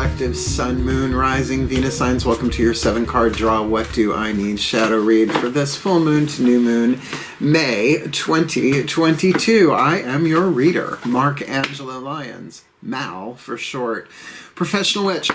collective sun, moon, rising, Venus signs. Welcome to your 7-card draw. What do I need? Shadow read for this full moon to new moon, May 2022. I am your reader, Angelo Lyons, Mal for short. Professional witch,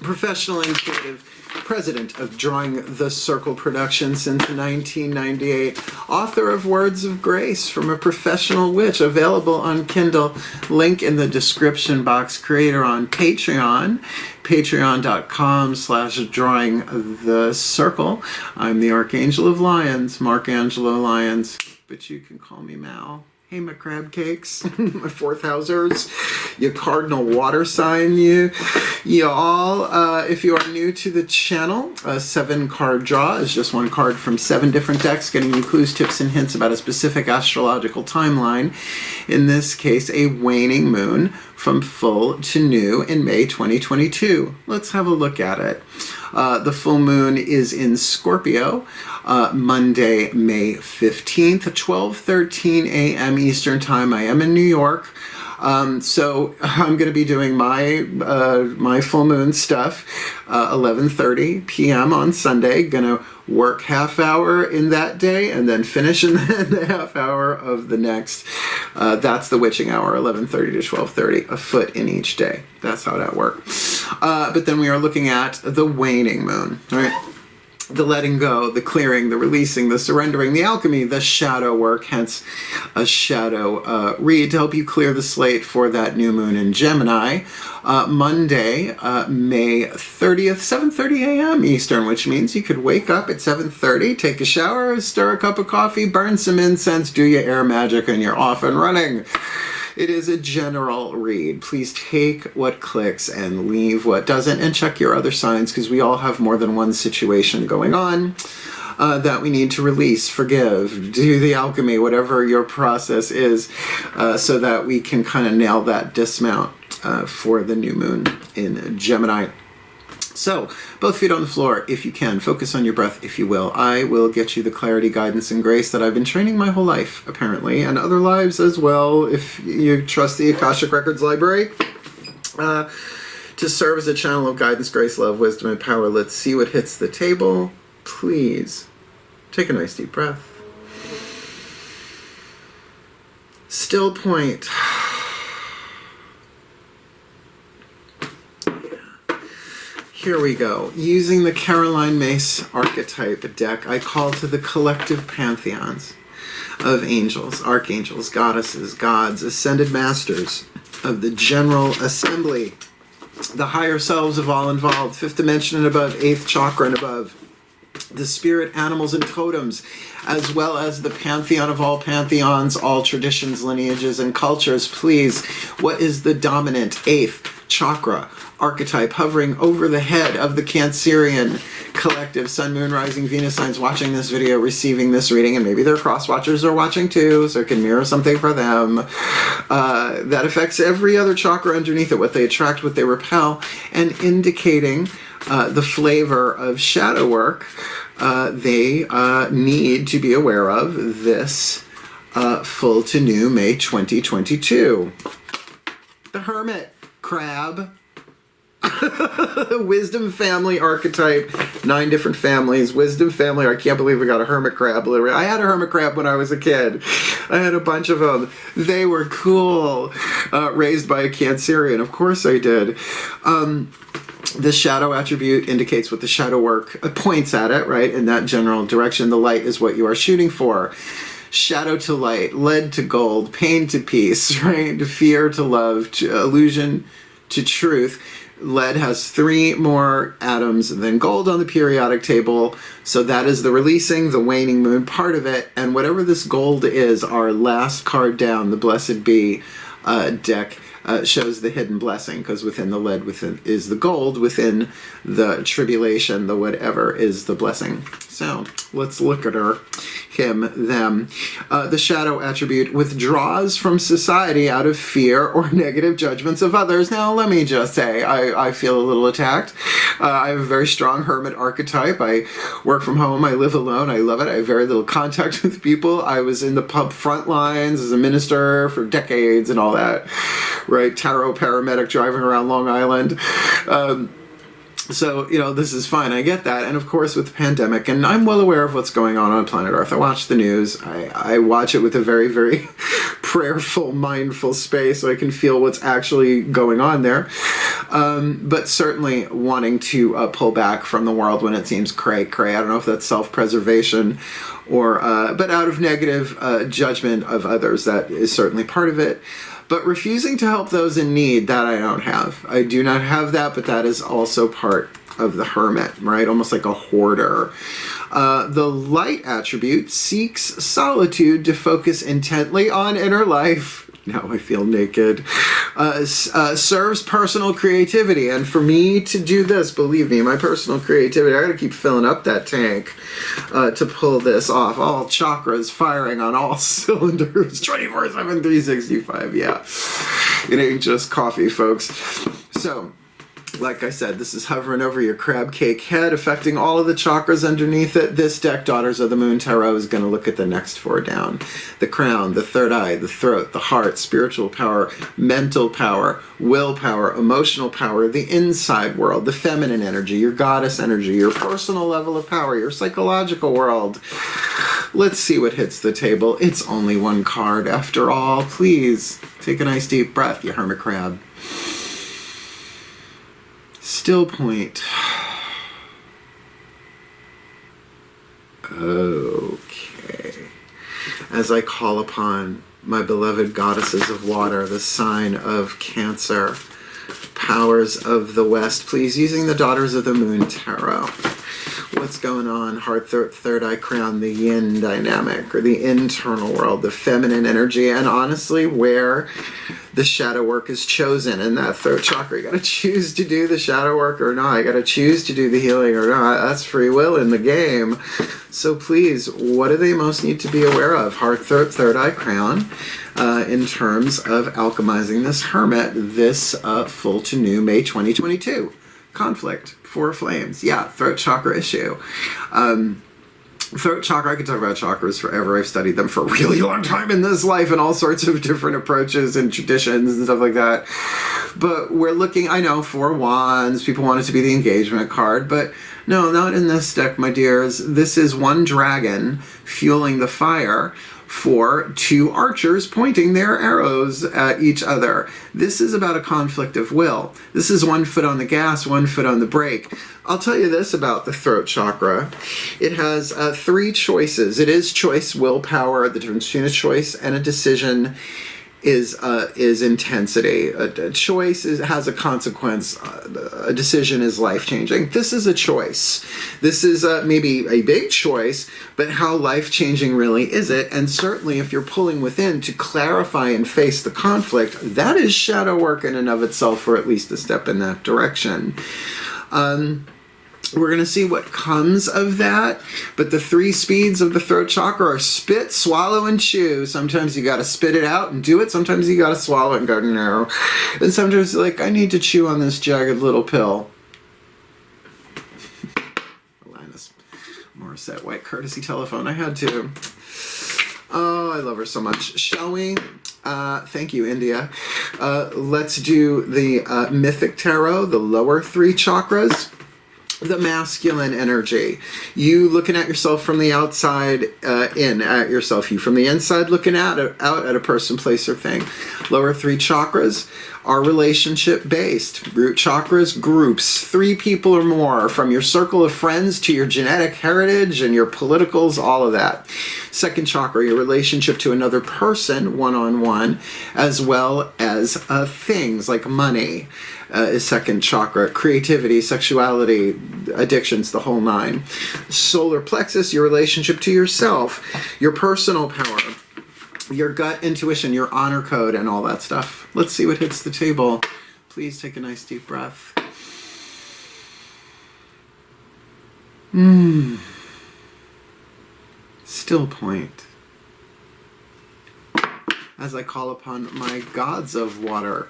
professional intuitive, president of Drawing the Circle production since 1998, author of Words of Grace from a Professional Witch, available on Kindle, link in the description box, creator on Patreon, patreon.com/Drawing the Circle. I'm the Archangel of Lyons, Angelo Lyons, but you can call me Mal. Hey, my crab cakes, my fourth housers, you cardinal water sign, you all. If you are new to the channel, a 7-card draw is just one card from 7 different decks, getting you clues, tips, and hints about a specific astrological timeline. In this case, a waning moon from full to new in May 2022. Let's have a look at it. The full moon is in Scorpio, Monday, May 15th, 12:13 a.m. Eastern Time. I am in New York. So I'm going to be doing my full moon stuff, 11:30 p.m. on Sunday. Going to work half hour in that day and then finish in the half hour of the next. That's the witching hour, 11:30 to 12:30, a foot in each day. That's how that works. But then we are looking at the waning moon, right? The letting go, the clearing, the releasing, the surrendering, the alchemy, the shadow work, hence a shadow read to help you clear the slate for that new moon in Gemini. Monday, May 30th, 7:30 a.m. Eastern, which means you could wake up at 7:30, take a shower, stir a cup of coffee, burn some incense, do your air magic, and you're off and running. It is a general read. Please take what clicks and leave what doesn't, and check your other signs, because we all have more than one situation going on that we need to release, forgive, do the alchemy, whatever your process is, so that we can kind of nail that dismount for the new moon in Gemini. So, both feet on the floor, if you can. Focus on your breath, if you will. I will get you the clarity, guidance, and grace that I've been training my whole life, apparently, and other lives as well, if you trust the Akashic Records Library, to serve as a channel of guidance, grace, love, wisdom, and power. Let's see what hits the table. Please, take a nice deep breath. Still point. Here we go. Using the Caroline Mace archetype deck, I call to the collective pantheons of angels, archangels, goddesses, gods, ascended masters of the General Assembly, the higher selves of all involved, 5th dimension and above, 8th chakra and above, the spirit animals and totems, as well as the pantheon of all pantheons, all traditions, lineages, and cultures. Please, what is the dominant 8th chakra archetype hovering over the head of the Cancerian collective sun, moon, rising, Venus signs watching this video, receiving this reading, and maybe their cross watchers are watching too, so it can mirror something for them. That affects every other chakra underneath it, what they attract, what they repel, and indicating the flavor of shadow work they need to be aware of this full to new May 2022. The Hermit, crab, wisdom family archetype, 9 different families, wisdom family. I can't believe we got a hermit crab. Literally, I had a hermit crab when I was a kid. I had a bunch of them. They were cool. Raised by a Cancerian, of course I did. The shadow attribute indicates what the shadow work points at it, right? In that general direction, the light is what you are shooting for. Shadow to light, lead to gold, pain to peace, right? Fear to love, to illusion to truth. Lead has 3 more atoms than gold on the periodic table, so that is the releasing, the waning moon part of it. And whatever this gold is, our last card down, the Blessed Be deck, shows the hidden blessing, because within the lead is the gold, within the tribulation, the whatever, is the blessing. So let's look at her. him, them. The shadow attribute withdraws from society out of fear or negative judgments of others. Now, let me just say, I feel a little attacked. I have a very strong hermit archetype. I work from home. I live alone. I love it. I have very little contact with people. I was in the pub front lines as a minister for decades and all that, right? Tarot paramedic driving around Long Island. So, you know, this is fine. I get that. And of course, with the pandemic, and I'm well aware of what's going on planet Earth. I watch the news. I watch it with a very, very prayerful, mindful space so I can feel what's actually going on there. But certainly wanting to pull back from the world when it seems cray-cray. I don't know if that's self-preservation or, but out of negative judgment of others, that is certainly part of it. But refusing to help those in need, that I don't have. I do not have that, but that is also part of the hermit, right? Almost like a hoarder. The light attribute seeks solitude to focus intently on inner life. Now I feel naked. Serves personal creativity. And for me to do this, believe me, my personal creativity, I gotta keep filling up that tank to pull this off. All chakras firing on all cylinders, 24/7, 365, yeah. It ain't just coffee, folks. So, like I said, this is hovering over your crab cake head, affecting all of the chakras underneath it. This deck, Daughters of the Moon Tarot, is going to look at the next four down. The crown, the third eye, the throat, the heart, spiritual power, mental power, willpower, emotional power, the inside world, the feminine energy, your goddess energy, your personal level of power, your psychological world. Let's see what hits the table. It's only one card after all. Please take a nice deep breath, you hermit crab. Still point. Okay. As I call upon my beloved goddesses of water, the sign of Cancer, powers of the West, please, using the Daughters of the Moon Tarot. What's going on? Heart, third eye, crown, the yin dynamic, or the internal world, the feminine energy, and honestly, where the shadow work is chosen in that throat chakra. You gotta choose to do the shadow work or not. You gotta choose to do the healing or not. That's free will in the game. So please, what do they most need to be aware of? Heart, third eye, crown, in terms of alchemizing this hermit, this full to new May 2022. Conflict, four flames. Yeah, throat chakra issue. Throat chakra, I could talk about chakras forever. I've studied them for a really long time in this life and all sorts of different approaches and traditions and stuff like that. But we're looking, I know, four wands. People want it to be the engagement card, but no, not in this deck, my dears. This is one dragon fueling the fire for two archers pointing their arrows at each other. This is about a conflict of will. This is one foot on the gas, one foot on the brake. I'll tell you this about the throat chakra. It has three choices. It is choice, willpower. The difference between a choice and a decision is intensity. A choice has a consequence. A decision is life-changing. This is a choice. This is maybe a big choice, but how life-changing really is it? And certainly if you're pulling within to clarify and face the conflict, that is shadow work in and of itself, or at least a step in that direction. We're going to see what comes of that, but the three speeds of the throat chakra are spit, swallow, and chew. Sometimes you got to spit it out and do it. Sometimes you got to swallow it and go, no. And sometimes you're like, I need to chew on this jagged little pill. Linus Morissette, white courtesy telephone. I had to. Oh, I love her so much. Shall we? Thank you, India. Let's do the Mythic Tarot, the lower three chakras. The masculine energy. You looking at yourself from the outside in at yourself. You from the inside looking out at a person, place, or thing. Lower three chakras are relationship based. Root chakras, groups, three people or more, from your circle of friends to your genetic heritage and your politicals, all of that. Second chakra, your relationship to another person, one-on-one, as well as things like money. Is second chakra. Creativity, sexuality, addictions, the whole nine. Solar plexus, your relationship to yourself, your personal power, your gut intuition, your honor code, and all that stuff. Let's see what hits the table. Please take a nice deep breath. Still point. As I call upon my gods of water,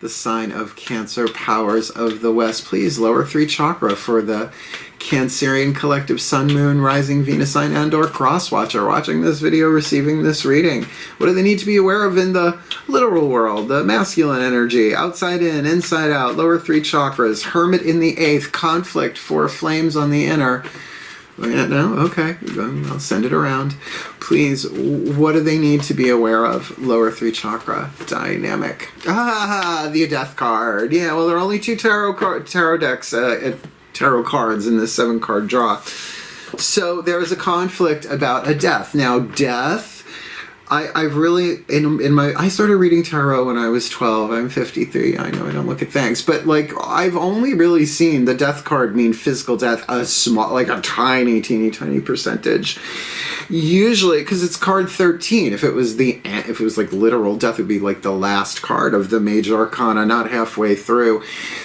the sign of Cancer, powers of the West, please lower 3 chakra for the Cancerian collective Sun, Moon, Rising, Venus sign, and/or cross-watcher watching this video, receiving this reading. What do they need to be aware of in the literal world? The masculine energy, outside in, inside out, lower 3 chakras, Hermit in the 8th, conflict, 4 flames on the inner. No? Okay. I'll send it around. Please, what do they need to be aware of? Lower 3 chakra. Dynamic. The death card. Yeah, well, there are only 2 tarot decks, tarot cards in this 7-card draw. So there is a conflict about a death. Now, death, I've really, I started reading tarot when I was 12. I'm 53. I know I don't look at things. But, like, I've only really seen the death card mean physical death, like a tiny, teeny, tiny percentage. Usually, because it's card 13. If it was like literal death, it would be like the last card of the major arcana, not halfway through.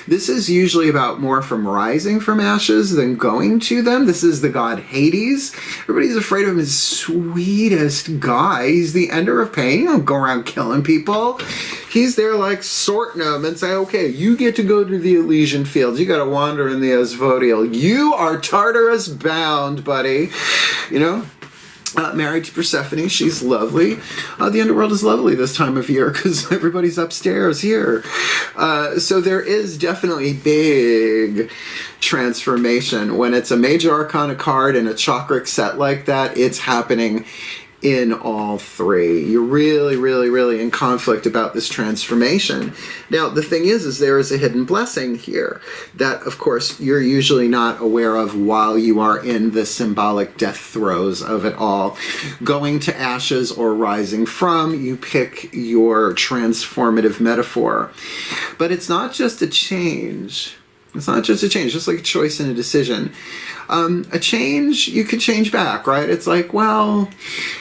This is usually about more from rising from ashes than going to them. This is the god Hades. Everybody's afraid of him. His sweetest guy. He's the ender of pain. He don't go around killing people. He's there like sorting them and say, okay, you get to go to the Elysian fields. You got to wander in the Asphodel. You are Tartarus bound, buddy. You know? Married to Persephone, she's lovely. The underworld is lovely this time of year because everybody's upstairs here. So there is definitely big transformation. When it's a major arcana card and a chakric set like that, it's happening in all 3. You're really, really, really in conflict about this transformation. Now, the thing is there is a hidden blessing here that, of course, you're usually not aware of while you are in the symbolic death throes of it all. Going to ashes or rising from, you pick your transformative metaphor. But it's not just a change. It's not just a change, just like a choice and a decision. A change, you could change back, right? It's like, well,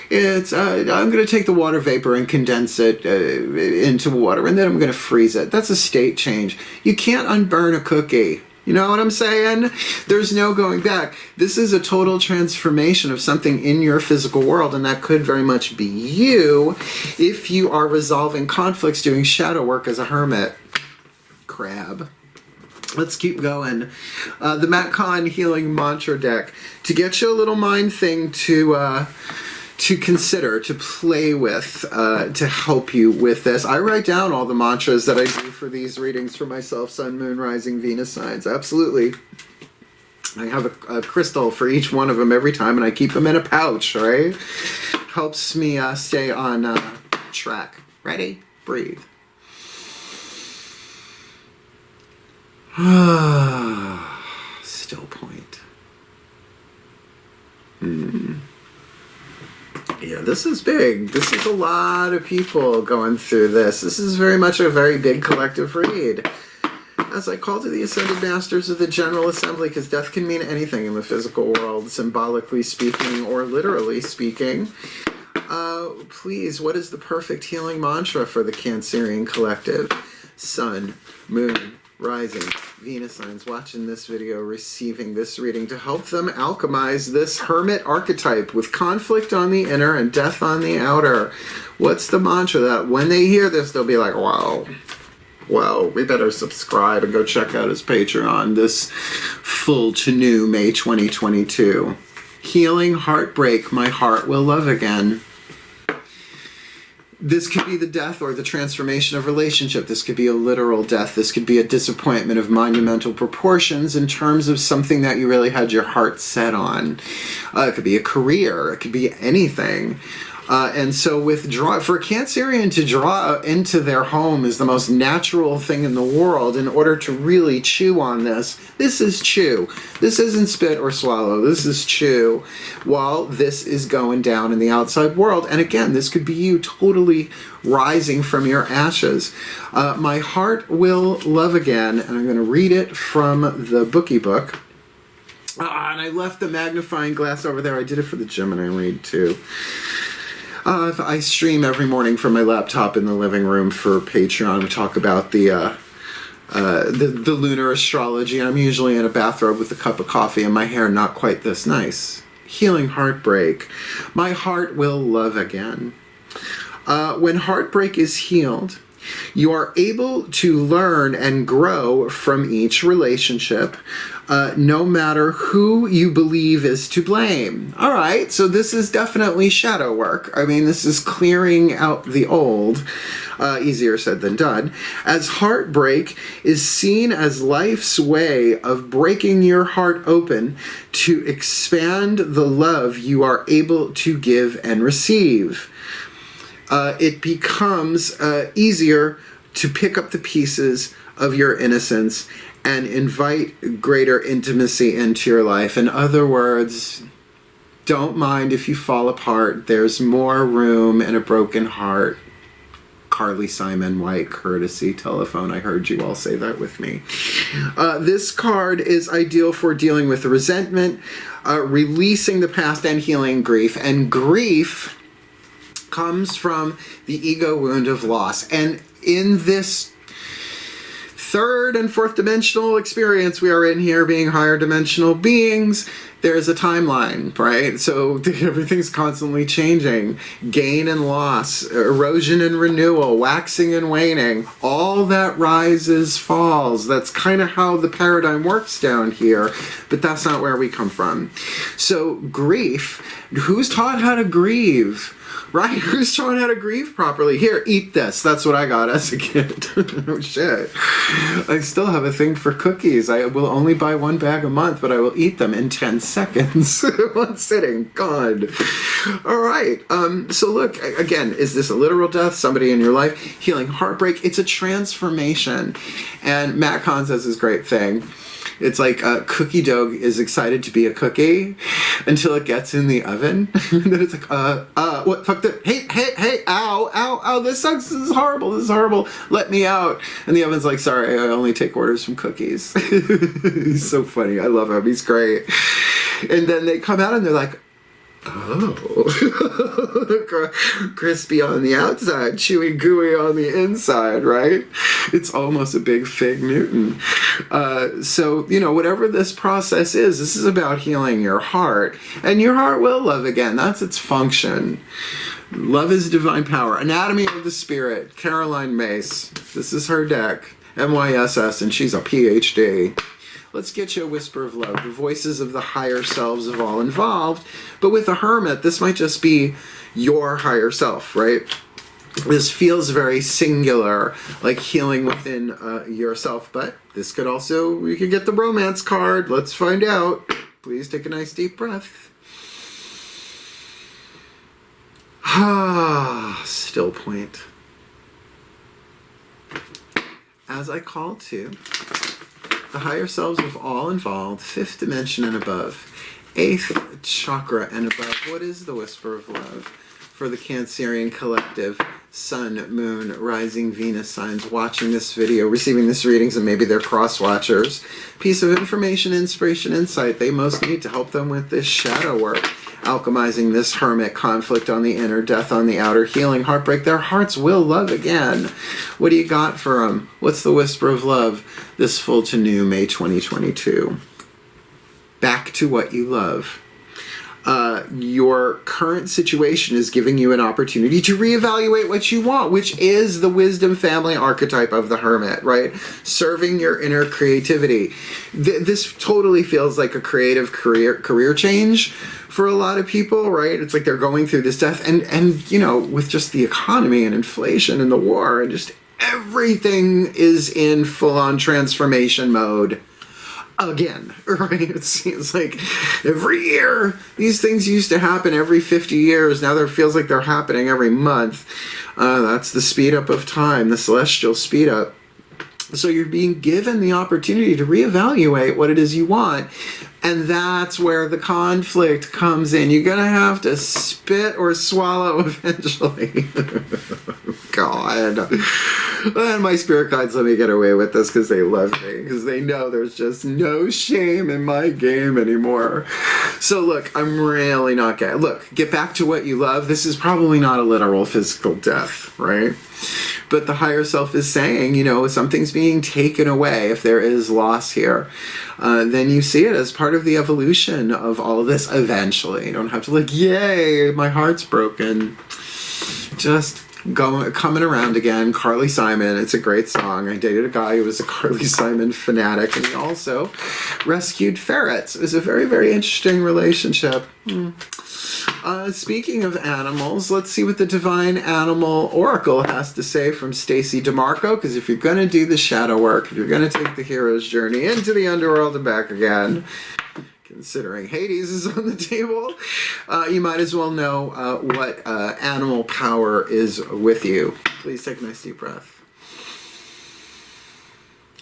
it's I'm going to take the water vapor and condense it into water, and then I'm going to freeze it. That's a state change. You can't unburn a cookie. You know what I'm saying? There's no going back. This is a total transformation of something in your physical world, and that could very much be you if you are resolving conflicts, doing shadow work as a hermit. Crab. Let's keep going. The Matt Kahn Healing Mantra deck. To get you a little mind thing to consider, to play with, to help you with this. I write down all the mantras that I do for these readings for myself, Sun, Moon, Rising, Venus signs. Absolutely. I have a crystal for each one of them every time, and I keep them in a pouch, right? Helps me stay on track. Ready? Breathe. Still point. Yeah, this is big. This is a lot of people going through this. This is very much a very big collective read. As I call to the Ascended Masters of the General Assembly, because death can mean anything in the physical world, symbolically speaking or literally speaking. Please, what is the perfect healing mantra for the Cancerian collective? Sun, Moon, Rising, Venus signs watching this video, receiving this reading to help them alchemize this hermit archetype with conflict on the inner and death on the outer. What's the mantra that when they hear this, they'll be like, wow, well, we better subscribe and go check out his Patreon this full to new May 2022. Healing Heartbreak, my heart will love again. This could be the death or the transformation of relationship. This could be a literal death. This could be a disappointment of monumental proportions in terms of something that you really had your heart set on. It could be a career. It could be anything. And so for a Cancerian to draw into their home is the most natural thing in the world in order to really chew on this. This is chew. This isn't spit or swallow. This is chew while this is going down in the outside world. And again, this could be you totally rising from your ashes. My heart will love again, and I'm going to read it from the bookie book. And I left the magnifying glass over there. I did it for the GEMINI read too. I stream every morning from my laptop in the living room for Patreon. We talk about the lunar astrology. I'm usually in a bathrobe with a cup of coffee and my hair not quite this nice. healing heartbreak. My heart will love again. When heartbreak is healed, you are able to learn and grow from each relationship, no matter who you believe is to blame. All right, so this is definitely shadow work. I mean, this is clearing out the old. Easier said than done. As heartbreak is seen as life's way of breaking your heart open to expand the love you are able to give and receive. It becomes easier to pick up the pieces of your innocence and invite greater intimacy into your life. In other words, don't mind if you fall apart. There's more room in a broken heart. Carly Simon White, courtesy telephone. I heard you all say that with me. This card is ideal for dealing with resentment, releasing the past, and healing grief. And grief comes from the ego wound of loss. And in this third and fourth dimensional experience we are in here, being higher dimensional beings, there's a timeline, right? So everything's constantly changing. Gain and loss, erosion and renewal, waxing and waning, all that rises, falls. That's kind of how the paradigm works down here, but that's not where we come from. So grief, who's taught how to grieve? Right? Who's taught how to grieve properly? Here, eat this. That's what I got as a kid. Oh, shit. I still have a thing for cookies. I will only buy one bag a month, but I will eat them in 10 seconds. One sitting. God. All right. So look, again, is this a literal death? Somebody in your life? Healing heartbreak? It's a transformation. And Matt Kahn says this great thing. It's like a cookie dough is excited to be a cookie until it gets in the oven. And then it's like, what, fuck the, hey, ow, this sucks, this is horrible, let me out. And the oven's like, sorry, I only take orders from cookies. He's so funny, I love him, he's great. And then they come out and they're like, oh, crispy on the outside, chewy, gooey on the inside, right? It's almost a big Fig Newton. So, you know, whatever this process is, this is about healing your heart. And your heart will love again. That's its function. Love is divine power. Anatomy of the Spirit. Caroline Mace. This is her deck. MYSS, and she's a PhD. Let's get you a whisper of love, the voices of the higher selves of all involved. But with a hermit, this might just be your higher self, right? This feels very singular, like healing within yourself. But this could also, we could get the romance card. Let's find out. Please take a nice deep breath. Still point. As I call to the higher selves of all involved, 5th dimension and above, 8th chakra and above. What is the whisper of love for the Cancerian collective, Sun, Moon, Rising, Venus signs watching this video, receiving this readings, and maybe they're cross-watchers? Piece of information, inspiration, insight they most need to help them with this shadow work, alchemizing this hermit, conflict on the inner, death on the outer, healing heartbreak. Their hearts will love again. What do you got for them? What's the whisper of love this full to new May 2022? Back to what you love. Your current situation is giving you an opportunity to reevaluate what you want, which is the wisdom family archetype of the hermit, right? Serving your inner creativity. This totally feels like a creative career change for a lot of people, right? It's like they're going through this death, and you know, with just the economy and inflation and the war and just everything is in full-on transformation mode. Again, right? It seems like every year, these things used to happen every 50 years. Now there feels like they're happening every month. That's the speed up of time, the celestial speed up. So you're being given the opportunity to reevaluate what it is you want. And that's where the conflict comes in. You're going to have to spit or swallow eventually. God. And my spirit guides let me get away with this because they love me. Because they know there's just no shame in my game anymore. So look, I'm really not getting... Look, get back to what you love. This is probably not a literal physical death, right? but the higher self is saying, you know, something's being taken away. If there is loss here, then you see it as part of the evolution of all of this eventually. You don't have to like, yay, my heart's broken. Just coming around again. Carly Simon, it's a great song. I dated a guy who was a Carly Simon fanatic, and he also rescued ferrets. It was a very, very interesting relationship. Speaking of animals, let's see what the Divine Animal Oracle has to say from Stacy DeMarco, because if you're going to do the shadow work, if you're going to take the hero's journey into the underworld and back again, considering Hades is on the table, you might as well know what animal power is with you. Please take a nice deep breath.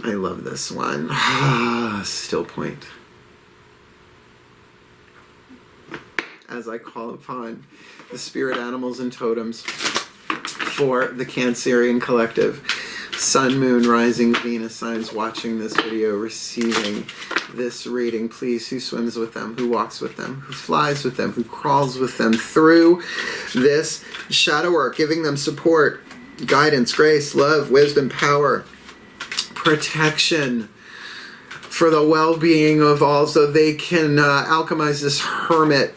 I love this one. Still point. As I call upon the spirit animals and totems for the Cancerian collective. Sun, Moon, Rising, Venus signs watching this video, receiving this reading. Please, who swims with them, who walks with them, who flies with them, who crawls with them through this shadow work, giving them support, guidance, grace, love, wisdom, power, protection for the well-being of all, so they can alchemize this hermit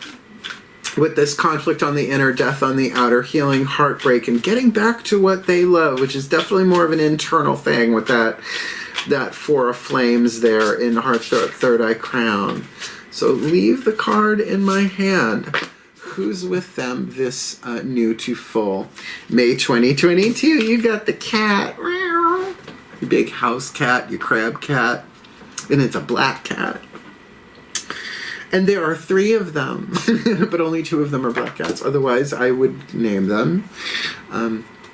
with this conflict on the inner, death on the outer, healing, heartbreak, and getting back to what they love, which is definitely more of an internal thing with that Four of Flames there in Heart, Third Eye Crown. So leave the card in my hand. Who's with them this new to full May 2022? You got the cat. Your big house cat, your crab cat, and it's a black cat. And there are 3 of them, but only 2 of them are black cats. Otherwise, I would name them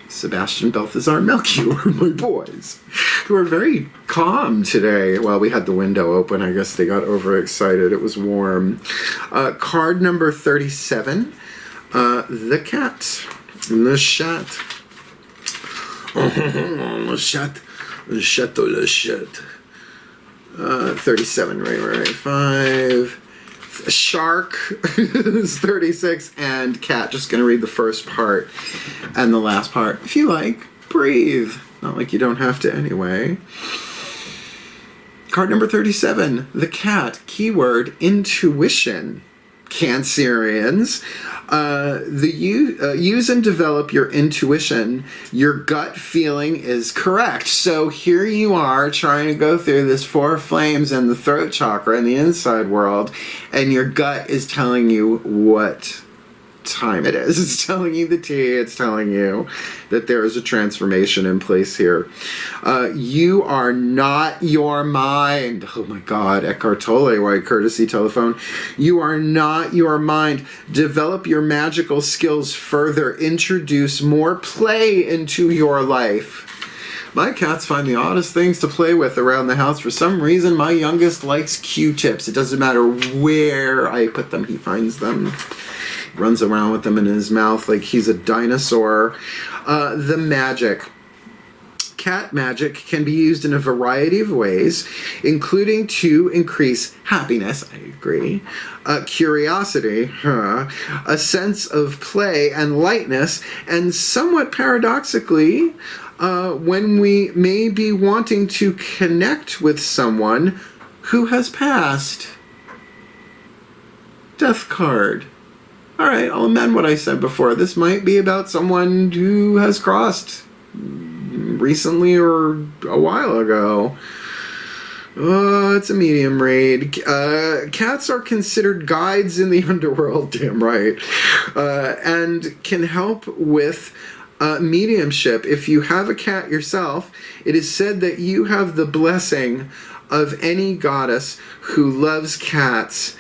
Sebastian, Balthazar, and Melchior, my boys, who are very calm today. Well, we had the window open. I guess they got overexcited. It was warm. Card number 37, the cat. Le chat. Le chat. Le chateau, le chat. 37, right. 5. Shark is 36, and cat. Just gonna read the first part and the last part. If you like, breathe. Not like you don't have to anyway. Card number 37, the cat. Keyword, intuition. Cancerians, use and develop your intuition. Your gut feeling is correct. So here you are trying to go through this 4 flames and the throat chakra and the inside world, and your gut is telling you what time it is. It's telling you the tea. It's telling you that there is a transformation in place here. You are not your mind. Oh my God, Eckhart Tolle, white courtesy telephone. You are not your mind. Develop your magical skills further. Introduce more play into your life. My cats find the oddest things to play with around the house. For some reason, my youngest likes Q-tips. It doesn't matter where I put them, he finds them. Runs around with them in his mouth like he's a dinosaur. The magic. Cat magic can be used in a variety of ways, including to increase happiness, I agree, curiosity, a sense of play and lightness, and somewhat paradoxically, when we may be wanting to connect with someone who has passed. Death card. All right, I'll amend what I said before. This might be about someone who has crossed recently or a while ago. Oh, it's a medium read. Cats are considered guides in the underworld, damn right, and can help with mediumship. If you have a cat yourself, it is said that you have the blessing of any goddess who loves cats.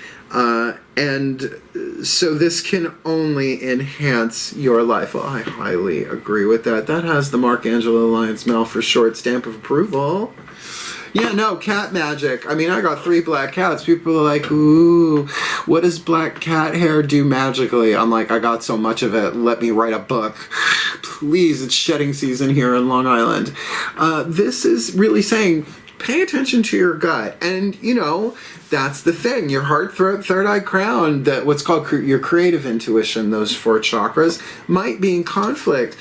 And so this can only enhance your life. Well, I highly agree with that. That has the Angelo Lyons Mel for short stamp of approval. Yeah, no, cat magic. I mean, I got 3 black cats. People are like, ooh, what does black cat hair do magically? I'm like, I got so much of it. Let me write a book. Please, it's shedding season here in Long Island. This is really saying, pay attention to your gut. And, you know, that's the thing. Your heart, throat, third eye, crown, that what's called your creative intuition, those 4 chakras, might be in conflict.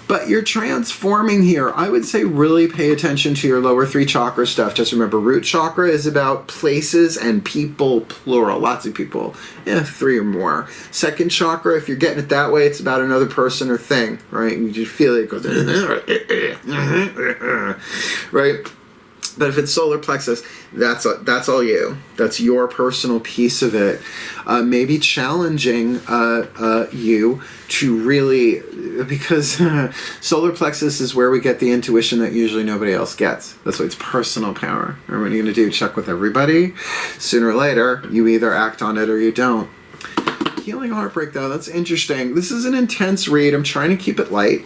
But you're transforming here. I would say really pay attention to your lower 3 chakra stuff. Just remember, root chakra is about places and people, plural. Lots of people. 3 or more. Second chakra, if you're getting it that way, it's about another person or thing, right? You just feel it goes, right? But if it's solar plexus, that's all you. That's your personal piece of it. Maybe challenging you to really, because solar plexus is where we get the intuition that usually nobody else gets. That's why it's personal power. And what are you going to do? Check with everybody? Sooner or later, you either act on it or you don't. Healing heartbreak, though, that's interesting. This is an intense read. I'm trying to keep it light.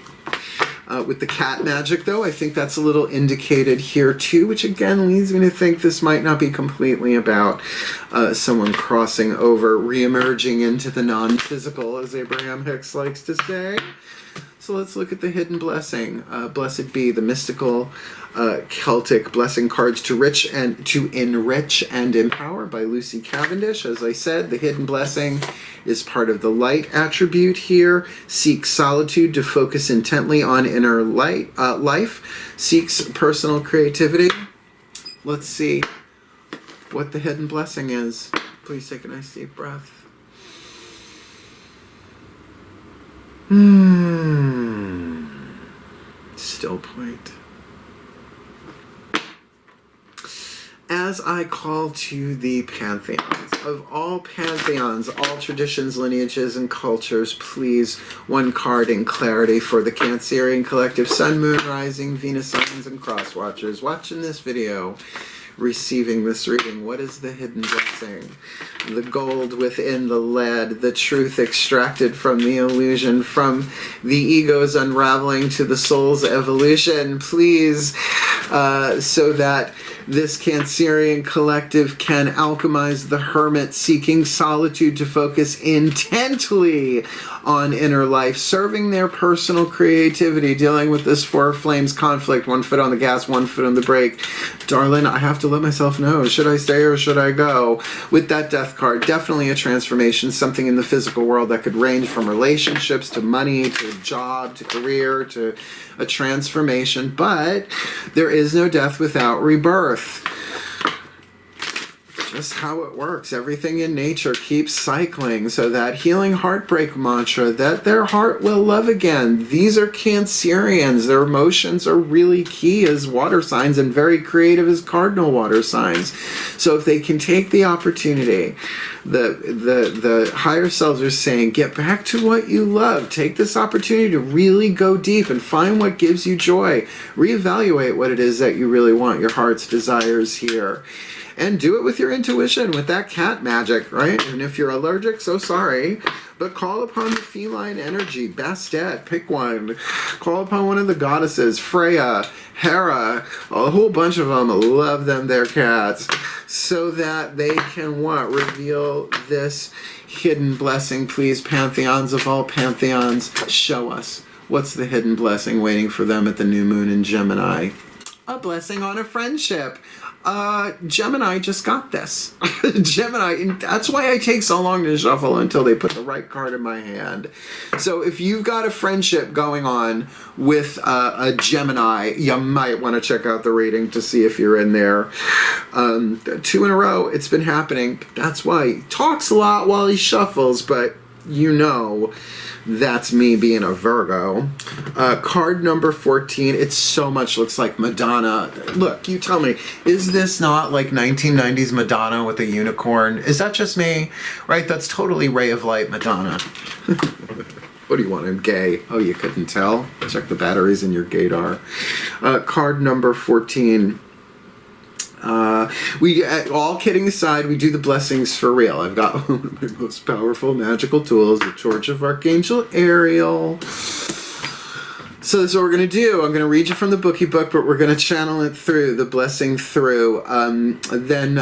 With the cat magic, though, I think that's a little indicated here, too, which again leads me to think this might not be completely about someone crossing over, re-emerging into the non-physical, as Abraham Hicks likes to say. So let's look at the hidden blessing. Blessed be the mystical Celtic blessing cards to enrich and empower by Lucy Cavendish. As I said, the hidden blessing is part of the light attribute here. Seeks solitude to focus intently on inner life. Seeks personal creativity. Let's see what the hidden blessing is. Please take a nice deep breath. Still point. As I call to the pantheons, of all pantheons, all traditions, lineages, and cultures, please, one card in clarity for the Cancerian collective, Sun, Moon, Rising, Venus signs, and cross watchers watching this video, receiving this reading. What is the hidden blessing? The gold within the lead, the truth extracted from the illusion, from the ego's unraveling to the soul's evolution, please, so that this Cancerian collective can alchemize the hermit, seeking solitude to focus intently on inner life, serving their personal creativity, dealing with this 4 flames conflict, 1 foot on the gas, 1 foot on the brake. Darling, I have to let myself know, should I stay or should I go? With that death card, definitely a transformation, something in the physical world that could range from relationships to money to job to career to a transformation, but there is no death without rebirth. Just how it works. Everything in nature keeps cycling. So that healing heartbreak mantra, that their heart will love again. These are Cancerians. Their emotions are really key as water signs and very creative as cardinal water signs. So if they can take the opportunity, the higher selves are saying, get back to what you love. Take this opportunity to really go deep and find what gives you joy. Reevaluate what it is that you really want, your heart's desires here. And do it with your intuition, with that cat magic, right? And if you're allergic, so sorry. But call upon the feline energy. Bastet, pick one. Call upon one of the goddesses. Freya, Hera, a whole bunch of them. Love them, their cats. So that they can what? Reveal this hidden blessing. Please, pantheons of all pantheons, show us. What's the hidden blessing waiting for them at the new moon in Gemini? A blessing on a friendship. Gemini just got this. Gemini, and that's why I take so long to shuffle until they put the right card in my hand. So if you've got a friendship going on with a Gemini, you might want to check out the reading to see if you're in there. 2 in a row, it's been happening. That's why he talks a lot while he shuffles, but you know that's me being a Virgo. Card number 14, it so much looks like Madonna. Look, you tell me, is this not like 1990s Madonna with a unicorn? Is that just me? Right, that's totally Ray of Light Madonna. What do you want? I'm gay. Oh, you couldn't tell? Check the batteries in your gaydar. Card number 14. We, all kidding aside, we do the blessings for real. I've got one of my most powerful magical tools, the Torch of Archangel Ariel. So that's what we're going to do. I'm going to read you from the bookie book, but we're going to channel it through, the blessing through. Then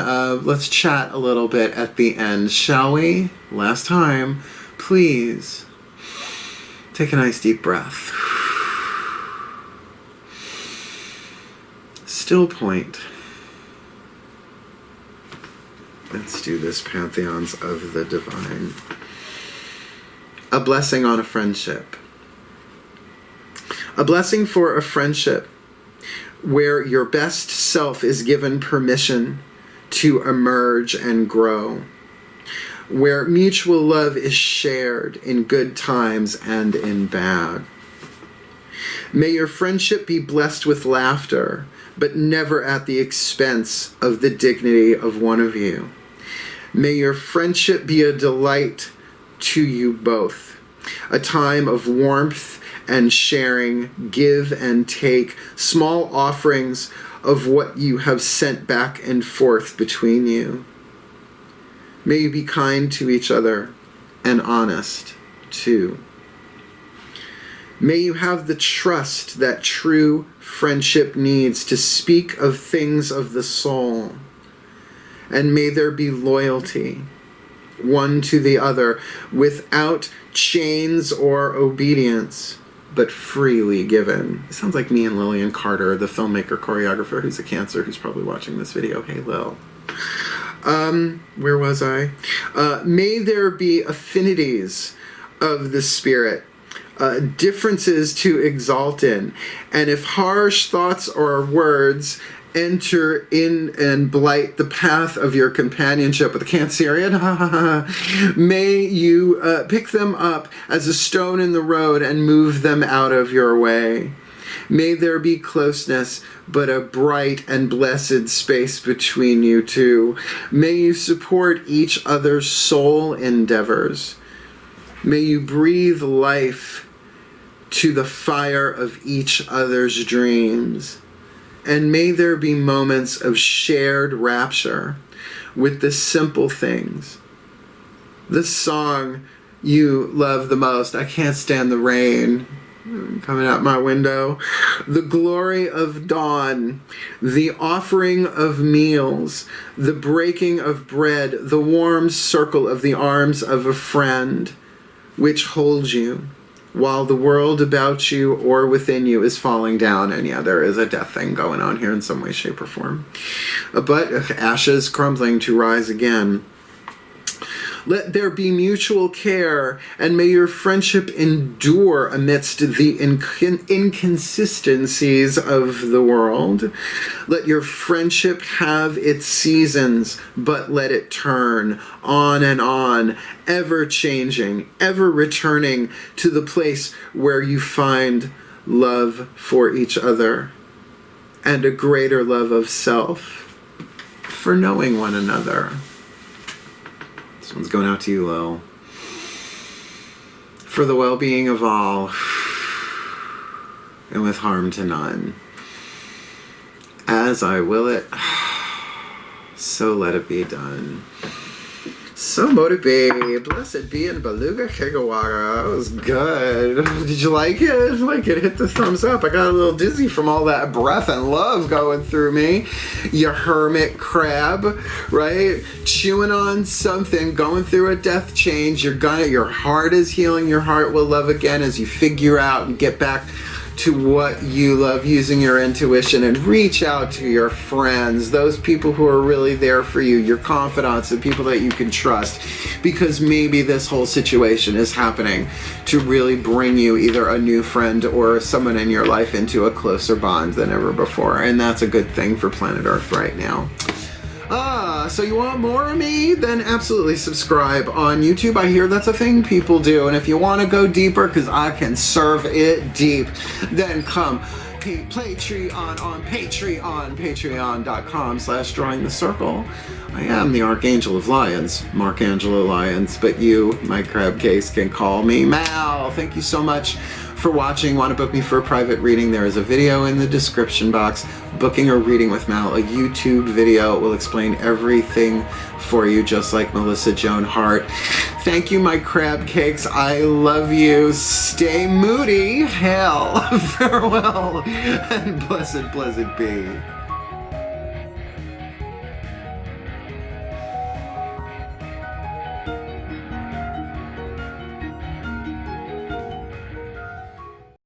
let's chat a little bit at the end, shall we? Last time, please. Take a nice deep breath. Still point. Let's do this, Pantheons of the Divine. A blessing on a friendship. A blessing for a friendship where your best self is given permission to emerge and grow, where mutual love is shared in good times and in bad. May your friendship be blessed with laughter, but never at the expense of the dignity of one of you. May your friendship be a delight to you both, a time of warmth and sharing, give and take, small offerings of what you have sent back and forth between you. May you be kind to each other and honest, too. May you have the trust that true friendship needs to speak of things of the soul. And may there be loyalty, one to the other, without chains or obedience, but freely given. It sounds like me and Lillian Carter, the filmmaker, choreographer, who's a Cancer, who's probably watching this video. Hey, Lil. Where was I? May there be affinities of the spirit, differences to exalt in, and if harsh thoughts or words enter in and blight the path of your companionship with a Cancerian, may you pick them up as a stone in the road and move them out of your way. May there be closeness, but a bright and blessed space between you two. May you support each other's soul endeavors. May you breathe life to the fire of each other's dreams. And may there be moments of shared rapture with the simple things. The song you love the most, I Can't Stand the Rain, coming out my window. The glory of dawn, the offering of meals, the breaking of bread, the warm circle of the arms of a friend, which holds you while the world about you or within you is falling down. And yeah, there is a death thing going on here in some way, shape, or form. But ashes crumbling to rise again. Let there be mutual care, and may your friendship endure amidst the inconsistencies of the world. Let your friendship have its seasons, but let it turn on and on, ever changing, ever returning to the place where you find love for each other and a greater love of self for knowing one another. This one's going out to you, Lil. For the well-being of all, and with harm to none. As I will it, so let it be done. So mote it be. Blessed be in Beluga Kigawara. That was good. Did you like it? Like it? Hit the thumbs up. I got a little dizzy from all that breath and love going through me. You hermit crab, right? Chewing on something, going through a death change. Your heart is healing. Your heart will love again as you figure out and get back to what you love, using your intuition, and reach out to your friends, those people who are really there for you, your confidants, the people that you can trust, because maybe this whole situation is happening to really bring you either a new friend or someone in your life into a closer bond than ever before, and that's a good thing for planet Earth right now. So you want more of me? Then absolutely subscribe on YouTube. I hear that's a thing people do. And if you want to go deeper, because I can serve it deep, then come Patreon on Patreon, patreon.com/drawingthecircle. I am the Archangel of Lyons, Mark Angelo Lyons, but you, my crab case, can call me Mal. Thank you so much for watching. Want to book me for a private reading? There is a video in the description box. Booking or reading with Mal, a YouTube video. It will explain everything for you, just like Melissa Joan Hart. Thank you, my crab cakes. I love you. Stay moody. Hell. Farewell. And blessed, blessed be.